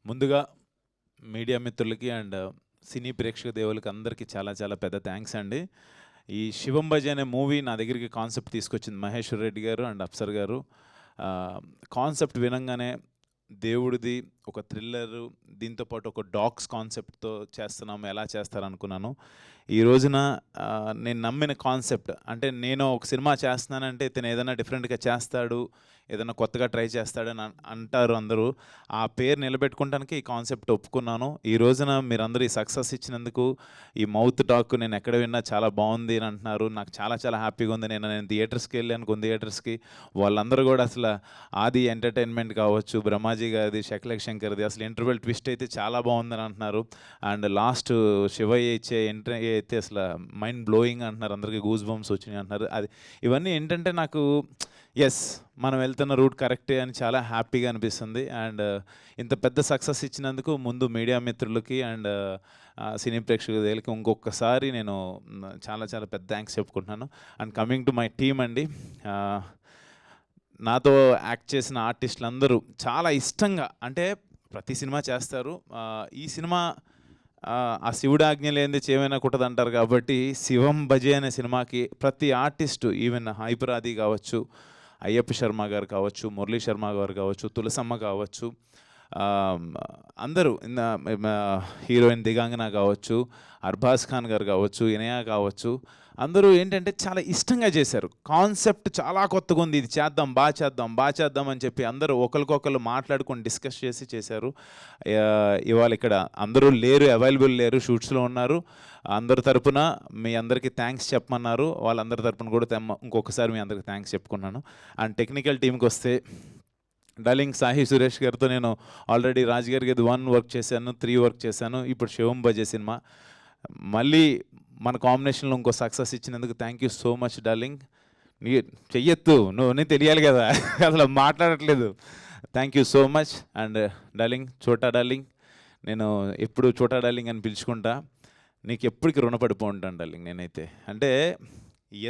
ముందుగా మీడియా మిత్రులకి అండ్ సినీ ప్రేక్షక దేవులకి అందరికీ చాలా చాలా పెద్ద థ్యాంక్స్ అండి. ఈ 'శివం భజ' అనే మూవీ నా దగ్గరికి కాన్సెప్ట్ తీసుకొచ్చింది మహేశ్వర్ రెడ్డి గారు అండ్ అప్సర్ గారు. కాన్సెప్ట్ వినంగానే దేవుడిది ఒక థ్రిల్లరు, దీంతో పాటు ఒక డాగ్స్ కాన్సెప్ట్తో చేస్తున్నాము, ఎలా చేస్తారనుకున్నాను. ఈ రోజున నేను నమ్మిన కాన్సెప్ట్ అంటే, నేను ఒక సినిమా చేస్తున్నానంటే ఇతను ఏదైనా డిఫరెంట్గా చేస్తాడు, ఏదైనా కొత్తగా ట్రై చేస్తాడని అంటారు అందరూ. ఆ పేరు నిలబెట్టుకోవడానికి ఈ కాన్సెప్ట్ ఒప్పుకున్నాను. ఈ రోజున మీరందరూ ఈ సక్సెస్ ఇచ్చినందుకు, ఈ మౌత్ టాక్ నేను ఎక్కడ విన్నా చాలా బాగుంది అని అంటున్నారు. నాకు చాలా చాలా హ్యాపీగా ఉంది. నేను థియేటర్స్కి వెళ్ళాను, కొన్ని థియేటర్స్కి. వాళ్ళందరూ కూడా అసలు ఆది ఎంటర్టైన్మెంట్ కావచ్చు, బ్రహ్మాజీ గారిది, శకలక్ శంకర్ది అసలు ఇంటర్వెల్ ట్విస్ట్ అయితే చాలా బాగుందని అంటున్నారు. అండ్ లాస్ట్ శివయ్య ఇచ్చే ఎంట్రీ అయితే అసలు మైండ్ బ్లోయింగ్ అంటున్నారు. అందరికీ గూస్ బంప్స్ వచ్చినాయి అంటున్నారు. అది ఇవన్నీ ఏంటంటే నాకు ఎస్, మనం వెళ్తున్న రూట్ కరెక్టే అని చాలా హ్యాపీగా అనిపిస్తుంది. అండ్ ఇంత పెద్ద సక్సెస్ ఇచ్చినందుకు ముందు మీడియా మిత్రులకి అండ్ సినీ ప్రేక్షకులకి ఇంకొకసారి నేను చాలా చాలా పెద్ద థ్యాంక్స్ చెప్పుకుంటున్నాను. And coming to my team అండి, నాతో యాక్ట్ చేసిన ఆర్టిస్టులు అందరూ చాలా ఇష్టంగా, అంటే ప్రతి సినిమా చేస్తారు. ఈ సినిమా ఆ శివుడు ఆజ్ఞ లేనిది చేమైనా కుట్టదంటారు కాబట్టి, 'శివం భజే' అనే సినిమాకి ప్రతి ఆర్టిస్టు, ఈవెన్ హైపరాది కావచ్చు, అయ్యప్ప శర్మ గారు కావచ్చు, మురళీ శర్మ గారు కావచ్చు, తులసమ్మ కావచ్చు, అందరూ హీరోయిన్ దిగాంగన కావచ్చు, అర్బాజ్ ఖాన్ గారు కావచ్చు, ఇనయా కావచ్చు, అందరూ ఏంటంటే చాలా ఇష్టంగా చేశారు. కాన్సెప్ట్ చాలా కొత్తగా ఉంది, ఇది చేద్దాం, బాగా చేద్దాం అని చెప్పి అందరూ ఒకరికొకరు మాట్లాడుకొని డిస్కస్ చేసి చేశారు. ఇవాళ ఇక్కడ అందరూ లేరు, అవైలబుల్ లేరు, షూట్స్లో ఉన్నారు. అందరి తరపున మీ అందరికీ థ్యాంక్స్ చెప్పమన్నారు. వాళ్ళందరి తరపున కూడా ఇంకొకసారి మీ అందరికీ థ్యాంక్స్ చెప్పుకున్నాను. అండ్ టెక్నికల్ టీంకి వస్తే, డార్లింగ్ సాహి సురేష్ గారితో నేను ఆల్రెడీ రాజ్ గారికి 1 వర్క్ చేశాను, 3 వర్క్ చేశాను. ఇప్పుడు 'శివం భజే' సినిమా మళ్ళీ మన కాంబినేషన్లో ఇంకో సక్సెస్ ఇచ్చినందుకు thank you so much darling. నీ చెయ్యొద్దు, నువ్వు తెలియాలి కదా, అసలు మాట్లాడట్లేదు. Thank you so much. And darling, చోటా డార్లింగ్, నేను ఎప్పుడు చోటా డార్లింగ్ అని పిలుచుకుంటా. నీకు ఎప్పటికీ రుణపడిపో ఉంటాను డార్లింగ్ నేనైతే. అంటే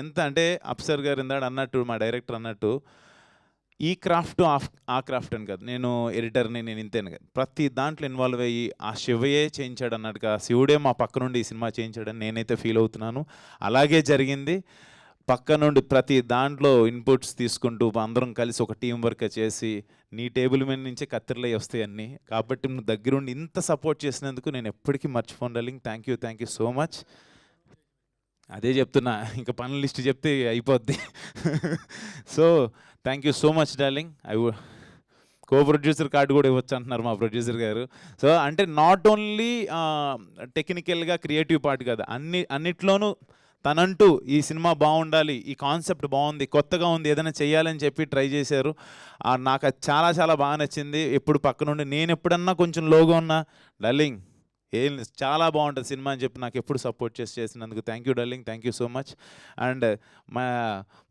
ఎంత అంటే అప్సర్ గారు ఇందాడు అన్నట్టు, మా డైరెక్టర్ అన్నట్టు, ఈ క్రాఫ్ట్ ఆ క్రాఫ్ట్ అని కాదు, నేను ఎడిటర్ని, నేను ఇంతేను కాదు, ప్రతి దాంట్లో ఇన్వాల్వ్ అయ్యి ఆ శివయే చేయించాడు అన్నట్టుగా, శివుడే మా పక్క నుండి ఈ సినిమా చేయించాడని నేనైతే ఫీల్ అవుతున్నాను. అలాగే జరిగింది. పక్క నుండి ప్రతి దాంట్లో ఇన్పుట్స్ తీసుకుంటూ అందరం కలిసి ఒక టీం వర్క్ చేసి, నీ టేబుల్ మీద నుంచే కత్తిరలై వస్తాయి అన్నీ. కాబట్టి నువ్వు దగ్గరుండి ఇంత సపోర్ట్ చేసినందుకు నేను ఎప్పటికీ మర్చిపోను darling. Thank you so much. అదే చెప్తున్నా, ఇంకా పనుల లిస్ట్ చెప్తే అయిపోద్ది. So thank you so much darling. Co producer card కూడా ఇవ్వచ్చు అంటున్నారు మా ప్రొడ్యూసర్ గారు. సో అంటే నాట్ ఓన్లీ టెక్నికల్గా క్రియేటివ్ పార్ట్ కాదు, అన్నిట్లోనూ తనంటూ ఈ సినిమా బాగుండాలి, ఈ కాన్సెప్ట్ బాగుంది, కొత్తగా ఉంది, ఏదైనా చేయాలని చెప్పి ట్రై చేశారు. నాకు అది చాలా చాలా బాగా నచ్చింది. ఎప్పుడు పక్క నుండి నేను ఎప్పుడన్నా కొంచెం లోగా ఉన్నా, డార్లింగ్ ఏం చాలా బాగుంటుంది సినిమా అని చెప్పి నాకు ఎప్పుడు సపోర్ట్ చేసినందుకు thank you darling. Thank you so much. And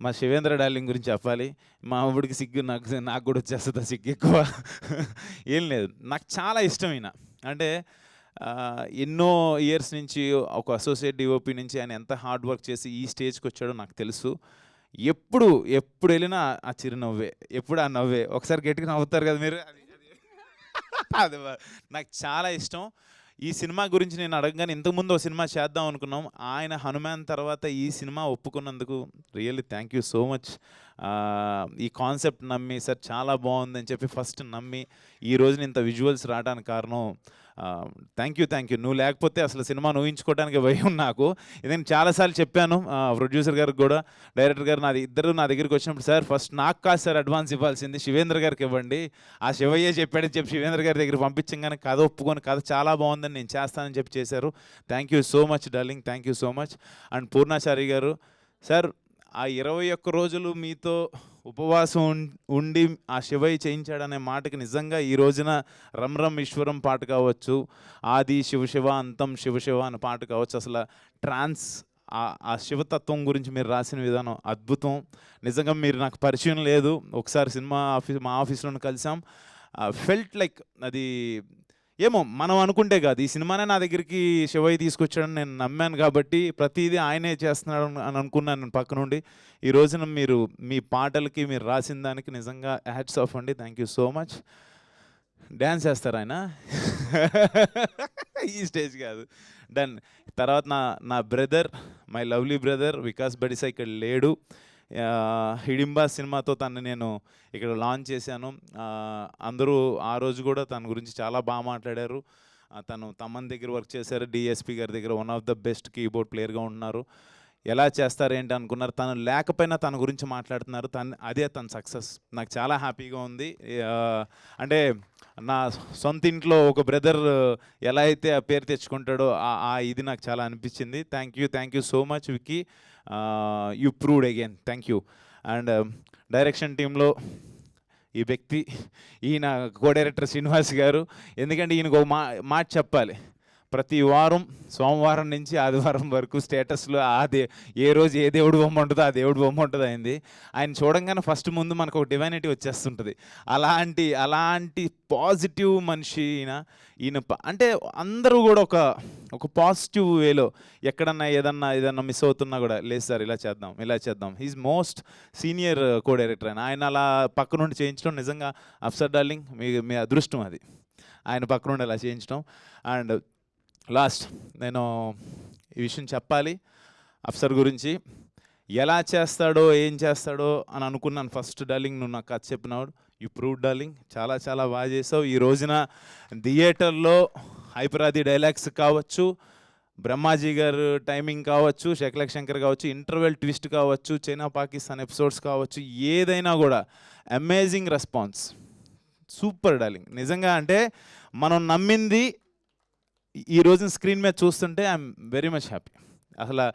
మా శివేంద్ర డార్లింగ్ గురించి చెప్పాలి. మా ఊడికి సిగ్గు, నాకు కూడా వచ్చేస్తుంది సిగ్గు ఎక్కువ. ఏం లేదు, నాకు చాలా ఇష్టమైన, అంటే ఎన్నో ఇయర్స్ నుంచి ఒక అసోసియేట్ డిఓపి నుంచి ఆయన ఎంత హార్డ్ వర్క్ చేసి ఈ స్టేజ్కి వచ్చాడో నాకు తెలుసు. ఎప్పుడు వెళ్ళినా ఆ చిరునవ్వే, ఎప్పుడు ఆ నవ్వే. ఒకసారి గట్టిగా నవ్వుతారు కదా మీరు, అది నాకు చాలా ఇష్టం. ఈ సినిమా గురించి నేను అడగగానే, ఇంతకుముందు ఒక సినిమా చేద్దాం అనుకున్నాం, ఆయన హనుమాన్ తర్వాత ఈ సినిమా ఒప్పుకున్నందుకు really thank you so much. ఈ కాన్సెప్ట్ నమ్మి, సార్ చాలా బాగుందని చెప్పి ఫస్ట్ నమ్మి ఈ రోజున ఇంత విజువల్స్ రావడానికి కారణం, థ్యాంక్ యూ. నువ్వు లేకపోతే అసలు సినిమా ఊహించుకోవడానికి భయం నాకు. ఇది నేను చాలాసార్లు చెప్పాను ప్రొడ్యూసర్ గారికి కూడా, డైరెక్టర్ గారు ఇద్దరు నా దగ్గరికి వచ్చినప్పుడు, సార్ ఫస్ట్ నాకు కాదు సార్ అడ్వాన్స్ ఇవ్వాల్సింది, శివేంద్ర గారికి ఇవ్వండి, ఆ శివయ్యే చెప్పాడని చెప్పి శివేంద్ర గారి దగ్గర పంపించగానే కథ ఒప్పుకొని, కథ చాలా బాగుందని నేను చేస్తానని చెప్పి చేశారు. Thank you so much darling. Thank you so much. And Purnachari గారు, సార్ ఆ 21 రోజులు మీతో ఉపవాసం ఉండి ఆ శివయ్య చేయించాడనే మాటకి నిజంగా ఈ రోజున రమ్ రమ్ ఈశ్వరం పాట కావచ్చు, ఆది శివ అంతం శివ అనే పాట కావచ్చు, అసలు ట్రాన్స్ ఆ శివతత్వం గురించి మీరు రాసిన విధానం అద్భుతం. నిజంగా మీరు నాకు పరిచయం లేదు, ఒకసారి మా ఆఫీస్లో కలిసాం. ఫెల్ట్ లైక్ అది ఏమో మనం అనుకుంటే కాదు, ఈ సినిమానే నా దగ్గరికి శివయ్య తీసుకొచ్చాడని నేను నమ్మాను కాబట్టి ప్రతిదీ ఆయనే చేస్తున్నాడు అని అనుకున్నాను నేను పక్క నుండి. ఈ రోజున మీరు మీ పాటలకి మీరు రాసిన దానికి నిజంగా హ్యాట్స్ ఆఫ్ అండి. Thank you so much. Dance వేస్తారు ఆయన. ఈ స్టేజ్ కాదు. డన్. తర్వాత నా నా brother, my lovely brother Vikas Badisa ఇక్కడ లేడు. హిడింబా సినిమాతో తను నేను ఇక్కడ లాంచ్ చేశాను. అందరూ ఆ రోజు కూడా తన గురించి చాలా బాగా మాట్లాడారు. తను తమన్ దగ్గర వర్క్ చేశారు, డిఎస్పి గారి దగ్గర one of the best keyboard ప్లేయర్గా ఉంటున్నారు. ఎలా చేస్తారు ఏంటి అనుకున్నారు, తను లేకపోయినా తన గురించి మాట్లాడుతున్నారు. అదే తన సక్సెస్. నాకు చాలా హ్యాపీగా ఉంది. అంటే నా సొంత ఇంట్లో ఒక బ్రదర్ ఎలా అయితే ఆ పేరు తెచ్చుకుంటాడో ఆ ఇది నాకు చాలా అనిపించింది. Thank you so much Vicky. You proved again. Thank you. And direction టీంలో ఈ వ్యక్తి, ఈయన కో డైరెక్టర్ శ్రీనివాస్ గారు. ఎందుకంటే ఈయనకు ఒక మాట చెప్పాలి. ప్రతి వారం సోమవారం నుంచి ఆదివారం వరకు స్టేటస్లో ఏ రోజు ఏ దేవుడు బొమ్మ ఉంటుందో ఆ దేవుడు బొమ్మ ఉంటుంది అయింది. ఆయన చూడంగానే ఫస్ట్ ముందు మనకు ఒక డివైనిటీ వచ్చేస్తుంటుంది. అలాంటి పాజిటివ్ మనిషి ఈయన. అంటే అందరూ కూడా ఒక పాజిటివ్ వేలో ఎక్కడన్నా ఏదన్నా మిస్ అవుతున్నా కూడా, లేదు సార్ ఇలా చేద్దాం. He is most senior co director. ఆయన అలా పక్క నుండి చేయించడం నిజంగా అఫ్సర్ డార్లింగ్ మీ అదృష్టం అది, ఆయన పక్క నుండి అలా చేయించడం. అండ్ లాస్ట్ నేను ఈ విషయం చెప్పాలి అఫ్సర్ గురించి. ఎలా చేస్తాడో ఏం చేస్తాడో అని అనుకున్నాను ఫస్ట్. డార్లింగ్ నువ్వు నాకు కథ చెప్పినాడు. You prove darling. చాలా చాలా బాగా చేసావు. ఈ రోజున థియేటర్లో హైపరాది డైలాగ్స్ కావచ్చు, బ్రహ్మాజీ గారు టైమింగ్ కావచ్చు, శకలక్ శంకర్ కావచ్చు, ఇంటర్వెల్ ట్విస్ట్ కావచ్చు, చైనా పాకిస్తాన్ ఎపిసోడ్స్ కావచ్చు, ఏదైనా కూడా అమేజింగ్ రెస్పాన్స్. Super darling. నిజంగా అంటే మనం నమ్మింది ఈ రోజున స్క్రీన్ మీద చూస్తుంటే ఐఎమ్ వెరీ మచ్ హ్యాపీ. అసలు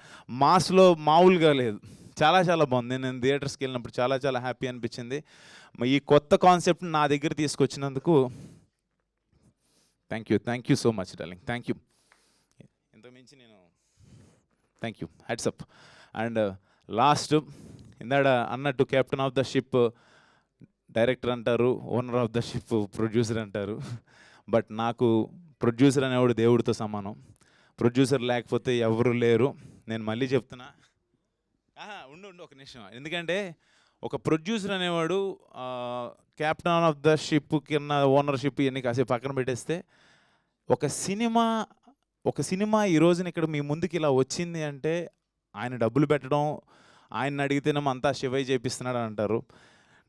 మాస్లో మామూలుగా లేదు. చాలా చాలా బాగుంది. నేను థియేటర్స్కి వెళ్ళినప్పుడు చాలా చాలా హ్యాపీ అనిపించింది. ఈ కొత్త కాన్సెప్ట్ని నా దగ్గర తీసుకొచ్చినందుకు thank you so much darling. Thank you. ఇంతకుమించి నేను thank you. Heads up. And last ఇందాడ అన్నట్టు captain of the ship director అంటారు, owner of the ship producer అంటారు. బట్ నాకు ప్రొడ్యూసర్ అనేవాడు దేవుడితో సమానం. ప్రొడ్యూసర్ లేకపోతే ఎవరు లేరు. నేను మళ్ళీ చెప్తున్నా, ఉండు ఒక నిమిషం. ఎందుకంటే ఒక ప్రొడ్యూసర్ అనేవాడు కెప్టెన్ ఆఫ్ ద షిప్ కింద ఓనర్షిప్ ఇవన్నీ కాసేపు పక్కన పెట్టేస్తే, ఒక సినిమా ఈ రోజున ఇక్కడ మీ ముందుకి ఇలా వచ్చింది అంటే ఆయన డబ్బులు పెట్టడం, ఆయన అడిగితేనేమో అంతా శివయ్య చేపిస్తున్నాడు అంటారు.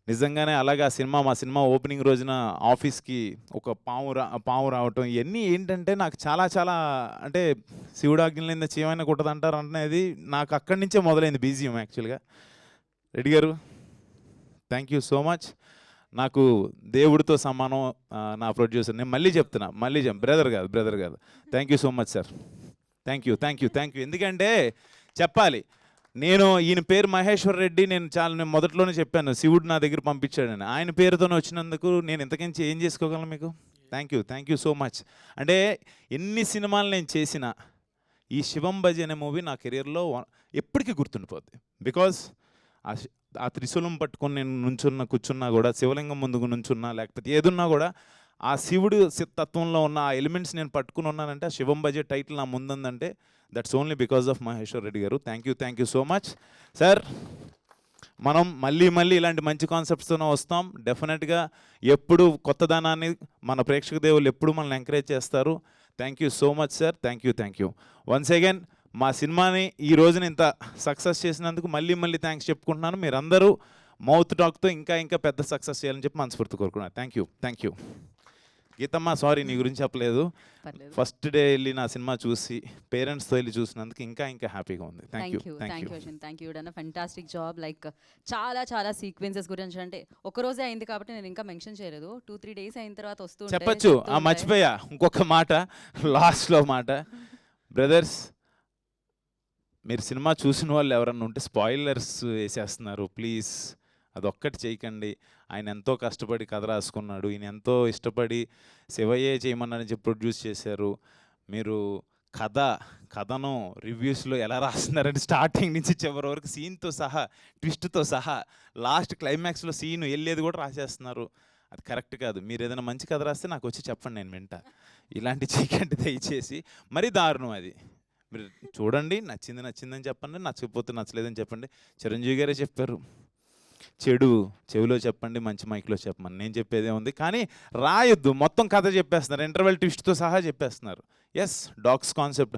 నిజంగానే అలాగే మా సినిమా ఓపెనింగ్ రోజున ఆఫీస్కి ఒక పాము రావటం, ఇవన్నీ ఏంటంటే నాకు చాలా చాలా అంటే శివుడు ఆజ్ఞలేంది చేయమైనా కుట్టదంటారు అనేది నాకు అక్కడి నుంచే మొదలైంది బీజియం యాక్చువల్గా. Reddy garu thank you so much. నాకు దేవుడితో సమానం నా ప్రొడ్యూసర్. నేను మళ్ళీ చెప్తున్నా, బ్రదర్ కాదు. Thank you so much sir. Thank you. ఎందుకంటే చెప్పాలి, నేను ఈయన పేరు మహేశ్వర్ రెడ్డి. నేను మొదట్లోనే చెప్పాను శివుడు నా దగ్గర పంపించాడని. ఆయన పేరుతోనే వచ్చినందుకు నేను ఇంతకించి ఏం చేసుకోగలను మీకు. Thank you so much. అంటే ఎన్ని సినిమాలు నేను చేసినా ఈ శివం బజీ అనే మూవీ నా కెరియర్లో ఎప్పటికీ గుర్తుండిపోద్ది. బికాజ్ ఆ త్రిశూలం పట్టుకొని నేను కూర్చున్నా కూడా, శివలింగం ముందుకు నుంచున్నా, లేకపోతే ఏదున్నా కూడా ఆ శివుడు తత్వంలో ఉన్న ఆ ఎలిమెంట్స్ నేను పట్టుకుని ఉన్నానంటే, ఆ శివం బజే టైటిల్ నా ముందుందంటే that's only because of Maheshwar Reddy garu. Thank you so much sir. మనం మళ్ళీ ఇలాంటి మంచి కాన్సెప్ట్స్తోనే వస్తాం. డెఫినెట్గా ఎప్పుడు కొత్తదనాన్ని మన ప్రేక్షక దేవులు ఎప్పుడు మనల్ని ఎంకరేజ్ చేస్తారు. Thank you so much sir. Thank you once again. మా సినిమాని ఈ రోజున ఇంత సక్సెస్ చేసినందుకు మళ్ళీ థ్యాంక్స్ చెప్పుకుంటున్నాను. మీరందరూ మౌత్ టాక్తో ఇంకా పెద్ద సక్సెస్ చేయాలని చెప్పి మనస్ఫూర్తి కోరుకున్నాను. Thank you. గీతమ్మ సారీ నీ గురించి చెప్పలేదు. ఫస్ట్ డే వెళ్ళి నా సినిమా చూసి పేరెంట్స్తో వెళ్ళి చూసినందుకు ఇంకా హ్యాపీగా ఉంది. Thank you done a fantastic job. Like చాలా సీక్వెన్సెస్ గురించి అంటే ఒక రోజే అయింది కాబట్టి నేను ఇంకా మెన్షన్ చేయలేదు. 2-3 days అయిన తర్వాత వస్తూ చెప్పచ్చు. మర్చిపోయా ఇంకొక మాట, లాస్ట్లో మాట. బ్రదర్స్, మీరు సినిమా చూసిన వాళ్ళు ఎవరన్నా ఉంటే స్పాయిలర్స్ వేసేస్తున్నారు. ప్లీజ్ అదొక్కటి చేయకండి. ఆయన ఎంతో కష్టపడి కథ రాసుకున్నాడు. ఈయన ఎంతో ఇష్టపడి శివయ్యే చేయమన్నారని చెప్పి ప్రొడ్యూస్ చేశారు. మీరు కథను రివ్యూస్లో ఎలా రాస్తున్నారంటే స్టార్టింగ్ నుంచి చివరి వరకు సీన్తో సహా, ట్విస్ట్తో సహా, లాస్ట్ క్లైమాక్స్లో సీన్ వెళ్ళేది కూడా రాసేస్తున్నారు. అది కరెక్ట్ కాదు. మీరు ఏదైనా మంచి కథ రాస్తే నాకు వచ్చి చెప్పండి, నేను వింటా. ఇలాంటి చేయకండి దయచేసి. మరీ దారుణం అది. మీరు చూడండి, నచ్చిందని చెప్పండి, నచ్చకపోతే నచ్చలేదని చెప్పండి. చిరంజీవి గారే చెప్పారు, చెడు చెవిలో చెప్పండి, మంచి మైక్లో చెప్పమని నేను చెప్పేదే ఉంది. కానీ రాయొద్దు, మొత్తం కథ చెప్పేస్తున్నారు, ఇంటర్వెల్ ట్విస్ట్తో సహా చెప్పేస్తున్నారు. Yes, dogs concept.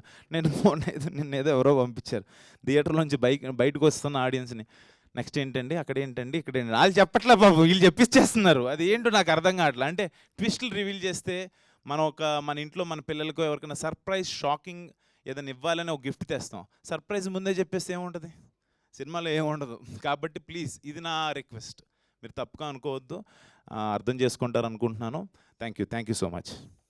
నిన్నేదో ఎవరో పంపించారు థియేటర్లోంచి బయటకు వస్తున్న ఆడియన్స్ని, నెక్స్ట్ ఏంటండి, అక్కడ ఏంటండి, ఇక్కడ ఏంటి, వాళ్ళు చెప్పట్లే బాబు, వీళ్ళు చెప్పిచ్చేస్తున్నారు. అది ఏంటో నాకు అర్థం కావట్లేదు. అంటే ట్విస్టులు రివీల్ చేస్తే మనం మన ఇంట్లో మన పిల్లలకు ఎవరికైనా సర్ప్రైజ్ షాకింగ్ ఏదైనా ఇవ్వాలని ఒక గిఫ్ట్ తెస్తాం, సర్ప్రైజ్ ముందే చెప్పేస్తే ఏముంటుంది, సినిమాలో ఏముండదు. కాబట్టి ప్లీజ్, ఇది నా రిక్వెస్ట్, మీరు తప్పుగా అనుకోవద్దు, అర్థం చేసుకుంటారు అనుకుంటున్నాను. Thank you so much.